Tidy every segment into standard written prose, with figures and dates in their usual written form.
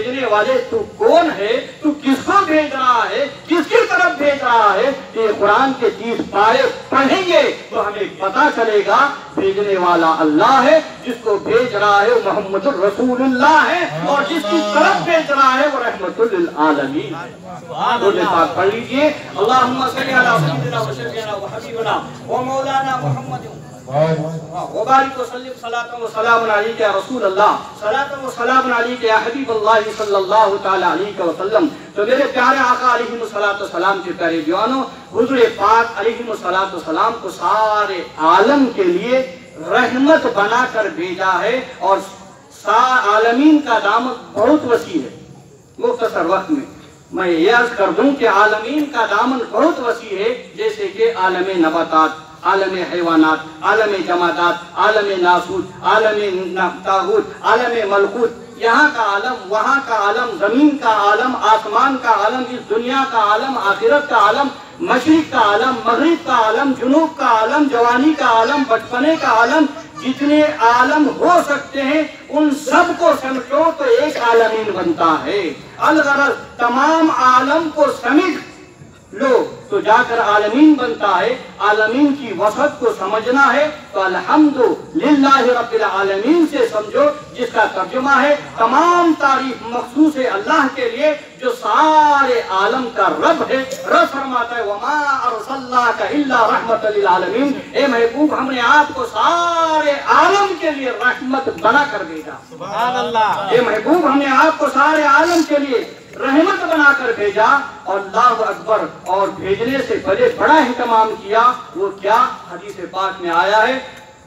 भेजने वाले तू कौन है, तू किसको भेज रहा है, किसकी तरफ भेज रहा है। ये कुरान के 30 पारे पढ़ेंगे तो हमें पता चलेगा भेजने वाला अल्लाह है, जिसको भेज रहा है वो मोहम्मदुर रसूलुल्लाह है, और जिसकी तरफ भेज रहा है वो रहमतुल लिल आलमीन है। तो पाक पढ़ लीजिए, अल्लाहुम्मा सल्ली अला सय्यिदिना व शफीना व हबीबना व मौलाना मुहम्मद व बारिक व सल्लिम सलातन व सलामुन अलैका या रसूल अल्लाह, सलातन व सलामुन अलैका या हबीब अल्लाह सल्लल्लाहु तआला अलैहि वसल्लम। तो मेरे प्यारे आका अलैहिस्सलातु वस्सलाम के प्यारे दीवानों, हुजूर पाक अलैहिस्सलातु वस्सलाम को सारे आलम के लिए रहमत बनाकर भेजा है, और आलमीन का दामन बहुत वसी है। मुख्तसर वक्त में मैं ये अर्ज कर दूं कि आलमीन का दामन बहुत वसी है, जैसे कि आलम नबातात, आलम हैवानात, आलम जमादात, आलम नासूत, आलम तागूत, आलम मलकूत, यहाँ का आलम, वहाँ का आलम, जमीन का आलम, आसमान का आलम, इस दुनिया का आलम, आखिरत का आलम, मशरिक का आलम, मगरिब का आलम, जुनूब का आलम, जवानी का आलम, बचपने का आलम, जितने आलम हो सकते हैं उन सब को समझो तो एक आलमीन बनता है। अलगरज तमाम आलम को समझ लो तो जाकर आलमीन बनता है। आलमीन की वसअत को समझना है तो अल्हम्दुलिल्लाहि रब्बिल आलमीन से समझो, जिसका तर्जुमा है तमाम तारीफ मखसूस है अल्लाह के लिए जो सारे आलम का रब है। रब फरमाता है वमा अरसलनाका इल्ला रहमतल लिल आलमीन, ए महबूब हमने आपको सारे आलम के लिए रहमत बना कर भेजा। सुभान अल्लाह। ए महबूब हमने आपको सारे आलम के लिए रहमत बनाकर भेजा। और अल्लाहु अकबर, और भेजने से पहले बड़ा इंतमाम किया। वो क्या? हदीस पाक में आया है,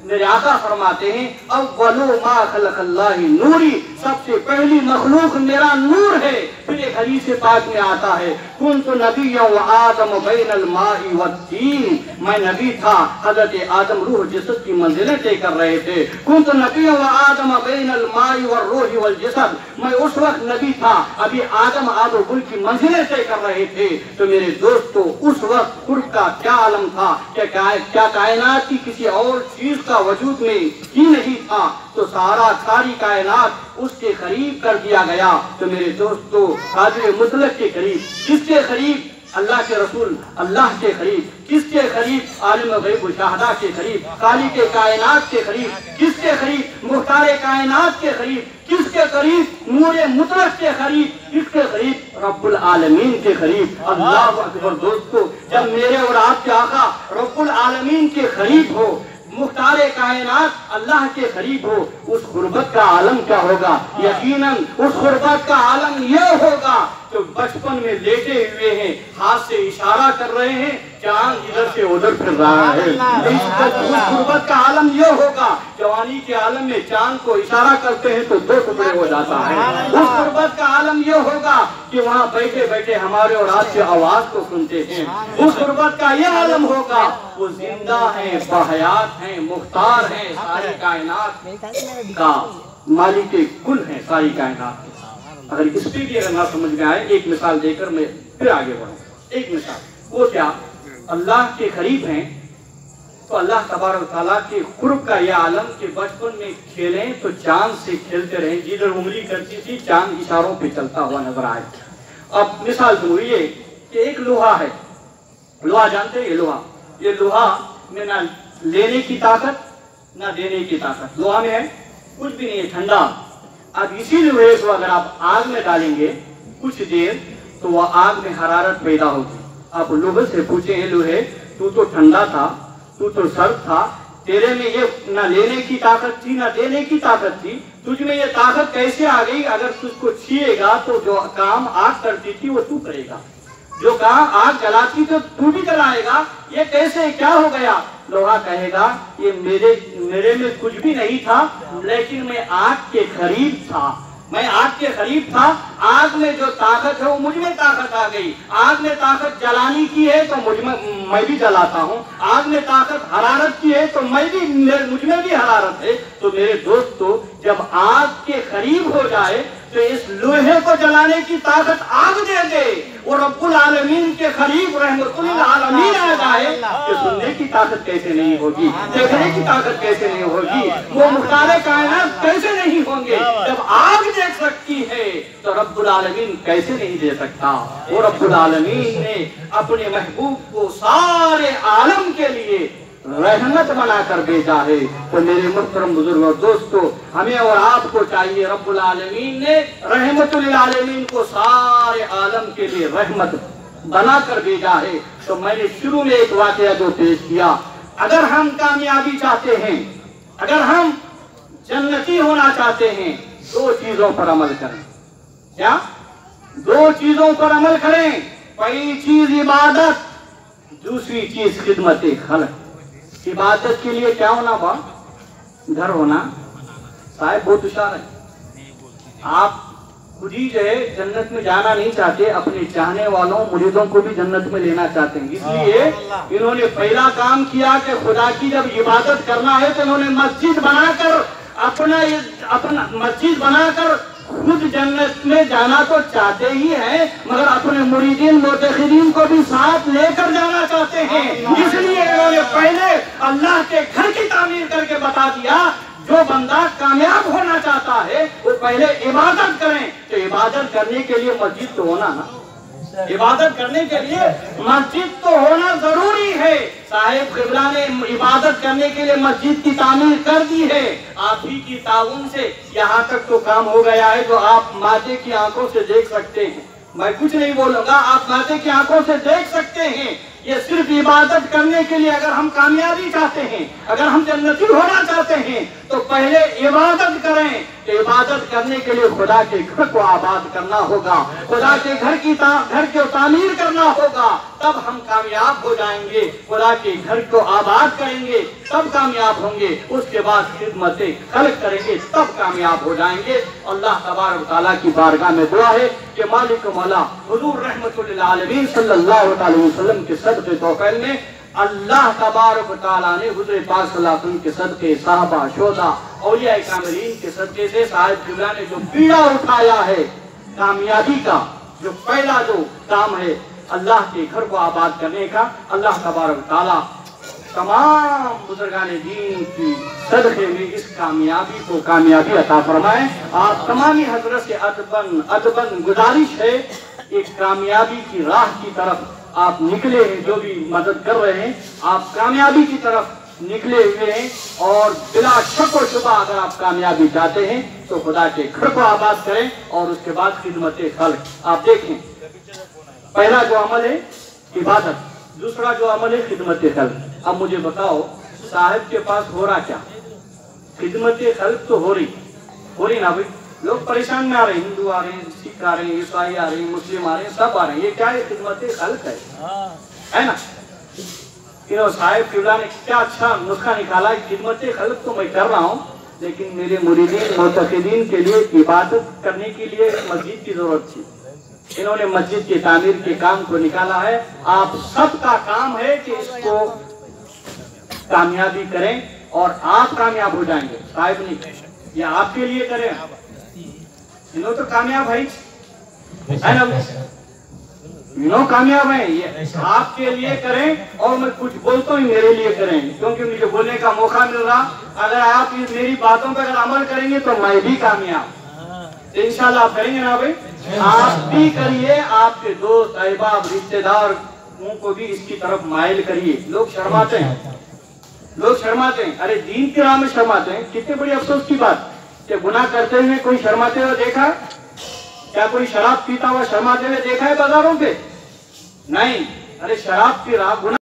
मेरे आका फरमाते हैं अव्वलु मा खलक़ल्लाहि नूरी, सबसे पहली मखलूक मेरा नूर है। फिर एक हदीस पाक में आता है कुन्तु नबिय्यन व आदम बैनल माई वत्तीन, मैं नबी था, हजरत आदम रूह जिसद की मंजिलें तय कर रहे थे। कुन्तु नबिय्यन व आदम बैनल माई व रूह वल जिसद, मैं उस वक्त नबी था, अभी आदम आब गुल की मंजिलें तय कर रहे थे। तो मेरे दोस्तों उस वक्त कुर्ब का क्या आलम था, क्या कायनात की किसी और चीज का वजूद में ही नहीं था, तो सारी कायनात उसके करीब कर दिया गया। तो मेरे दोस्तों कादिर मुतलक के करीब, किसके करीब? अल्लाह के रसूल अल्लाह के करीब। किसके करीब? आलिम गैब शाहदा के करीब। खालिक कायनात के करीब। किसके करीब? मुख्तार कायनात के करीब। किसके करीब? नूर मुतलक के करीब। किसके करीब? रब्बुल आलमीन के करीब। अल्लाह अकबर। दोस्तों जब मेरे और आपके आका रब्बुल आलमीन के करीब हो, मुख्तार कायनात अल्लाह के करीब हो, उस गुर्बत का आलम क्या होगा? यकीनन उस गुर्बत का आलम यह होगा जो बचपन में लेटे हुए हैं, हाथ से इशारा कर रहे हैं, चांद इधर से उधर फिर रहा है। उस गुर्बत का आलम यह होगा, जवानी के आलम में चांद को इशारा करते हैं तो 2 टुकड़े हो जाता है। उस गुर्बत का आलम यह होगा कि वहाँ बैठे बैठे हमारे और आपकी आवाज को सुनते हैं। उस गुर्बत का यह आलम होगा वो जिंदा है, बहयात है, मुख्तार है, सारी कायनात का मालिक कुल है, सारी कायनात। अगर इस पे भी अगर ना समझ में आए, एक मिसाल देकर मैं फिर आगे बढ़ूं। एक मिसाल, वो क्या? अल्लाह के करीब हैं तो अल्लाह तबारक तआला के कुर्ब का यह आलम कि बचपन में खेलें तो चांद से खेलते रहे, जिधर उंगली करती थी चांद इशारों पे चलता हुआ नजर आए। अब मिसाल सुनिए कि एक लोहा है, लोहा जानते हैं? ये लोहा में ना लेने की ताकत ना देने की ताकत, लोहा में है कुछ भी नहीं है, ठंडा। अब इसी लोहे को अगर आप आग में डालेंगे कुछ देर तो वह आग में हरारत पैदा होगी। आप लोहे से पूछे, लोहे तू तो ठंडा था, तू तो सर्द था, तेरे में ये ना लेने की ताकत थी ना देने की ताकत थी, तुझ में ये ताकत कैसे आ गई? अगर तुझको छीएगा तो जो काम आग करती थी वो तू करेगा, जो काम आग जलाती तो तू भी जलाएगा, ये कैसे, क्या हो गया? लोहा कहेगा ये मेरे में कुछ भी नहीं था, लेकिन मैं आग के करीब था, मैं आग के करीब था, आग में जो ताकत है वो मुझ में ताकत आ गई। आग में ताकत जलाने की है तो मैं भी जलाता हूँ, आग में ताकत हरारत की है तो मुझ में भी हरारत है। तो मेरे दोस्तों जब आग के करीब हो जाए तो इस लोहे को जलाने की ताकत आग दे दे, वो रब्बुल आलमीन के करीब रहमतुल आलमीन आ जाए, कि सुनने की ताकत कैसे नहीं होगी, देखने की ताकत कैसे नहीं होगी, वो मुख्तारे कायनात कैसे नहीं होंगे। जब आग देख सकती है तो रब्बुल आलमीन कैसे नहीं दे सकता। वो रब्बुल आलमीन ने अपने महबूब को सारे आलम के लिए रहमत बनाकर भेजा है। तो मेरे मुहतरम बुजुर्ग और दोस्तों, हमें और आपको चाहिए, रब्बुल आलमीन ने रहमतुल आलमीन को सारे आलम के लिए रहमत बनाकर भेजा है। तो मैंने शुरू में एक वाकया जो पेश किया, अगर हम कामयाबी चाहते हैं, अगर हम जन्नती होना चाहते हैं, दो चीजों पर अमल करें। क्या? दो चीजों पर अमल करें। पहली चीज इबादत, दूसरी चीज खिदमत खल्क। इबादत के लिए क्या होना बा? घर होना। साहब बहुत होशियार है। आप खुद ही जो है जन्नत में जाना नहीं चाहते, अपने चाहने वालों मुरीदों को भी जन्नत में लेना चाहते हैं। इसलिए इन्होंने पहला काम किया कि खुदा की जब इबादत करना है तो इन्होंने मस्जिद बनाकर अपना मस्जिद बनाकर खुद जन्नत में जाना तो चाहते ही हैं, मगर अपने मुरीदीन मुतखिदीन को भी साथ लेकर जाना चाहते हैं। इसलिए इन्होंने पहले अल्लाह के घर की तामीर करके बता दिया, जो बंदा कामयाब होना चाहता है वो पहले इबादत करें। तो इबादत करने के लिए मस्जिद तो होना ना, इबादत करने के लिए मस्जिद तो होना जरूरी है। साहिब क़िबला ने इबादत करने के लिए मस्जिद की तामीर कर दी है। आप ही की ताउन से यहाँ तक तो काम हो गया है जो आप माते की आंखों से देख सकते हैं। मैं कुछ नहीं बोलूंगा, आप माते की आंखों से देख सकते हैं। ये सिर्फ इबादत करने के लिए, अगर हम कामयाबी चाहते हैं, अगर हम जन्नती होना चाहते हैं, तो पहले इबादत करें। तो इबादत करने के लिए खुदा के घर को आबाद करना होगा, खुदा के घर को तामीर करना होगा, तब हम कामयाब हो जाएंगे। खुदा के घर को आबाद करेंगे तब कामयाब होंगे, उसके बाद खिदमत खल्क करेंगे तब कामयाब हो जाएंगे। अल्लाह तबारक व तआला की बारगाह में दुआ है कि मालिक मौला हुजूर रहमतुल आलमीन सल्लल्लाहु अलैहि वसल्लम के सदक़े तौफ़ील में अल्लाह तबारक व तआला ने हुज़ूर पाक सल्लल्लाहु अलैहि वसल्लम के सदक़े, साहबा, शोदा, औलिया कामिलीन के सदक़े से साहिब क़िबला ने जो बीड़ा उठाया है कामयाबी का, जो पहला जो काम है अल्लाह के घर को आबाद करने का, अल्लाह तबारक व तआला तमाम बुजुर्गाने दीन की सदक़े में इस कामयाबी को कामयाबी अता फरमाए। आप तमामी हजरत से अदबन गुजारिश है, एक कामयाबी की राह की तरफ आप निकले हैं, जो भी मदद कर रहे हैं, आप कामयाबी की तरफ निकले हुए हैं। और बिला शक व शुबा अगर आप कामयाबी चाहते हैं तो खुदा के घर को आबाद करें और उसके बाद खिदमत खल्क। आप देखें, पहला जो अमल है इबादत, दूसरा जो अमल है खिदमत खल्क। अब मुझे बताओ, साहिब के पास हो रहा क्या? खिदमत खल्क तो हो रही ना भाई। लोग परेशान में आ रहे हैं, हिंदू आ रहे हैं, सिख आ रहे हैं, ईसाई आ रहे हैं, मुस्लिम आ रहे हैं, सब आ रहे हैं। ये क्या है? खिदमत खल्क है ना। साहिब क़िबला ने क्या अच्छा नुस्खा निकाला है। खिदमत खल्क तो मैं कर रहा हूँ, लेकिन मेरे मुरीदीन मुतक़िदीन के लिए इबादत करने के लिए मस्जिद की जरूरत थी। इन्होंने मस्जिद के तामीर के काम को निकाला है। आप सबका काम है कि इसको कामयाबी करें और आप कामयाब हो जाएंगे। साहिब नहीं, ये आपके लिए करें, इन्हों तो कामयाब है ना, इन्हों कामयाब है, ये आपके लिए करें। और मैं कुछ बोलता हूँ मेरे लिए करें, क्योंकि मुझे बोलने का मौका मिल रहा। अगर आप मेरी बातों पर अगर अमल करेंगे तो मैं भी कामयाब। इंशाल्लाह आप करेंगे ना भाई? आप भी करिए, आपके दोस्त, अहबाब, रिश्तेदार को भी इसकी तरफ माइल करिए। लोग शर्माते हैं, अरे दीन की राह में शर्माते हैं। कितने बड़ी अफसोस की बात कि गुनाह करते हुए कोई शर्माते हुए देखा? क्या कोई शराब पीता हुआ शर्माते हुए देखा है बाजारों पे? नहीं। अरे शराब पी रहा, गुनाह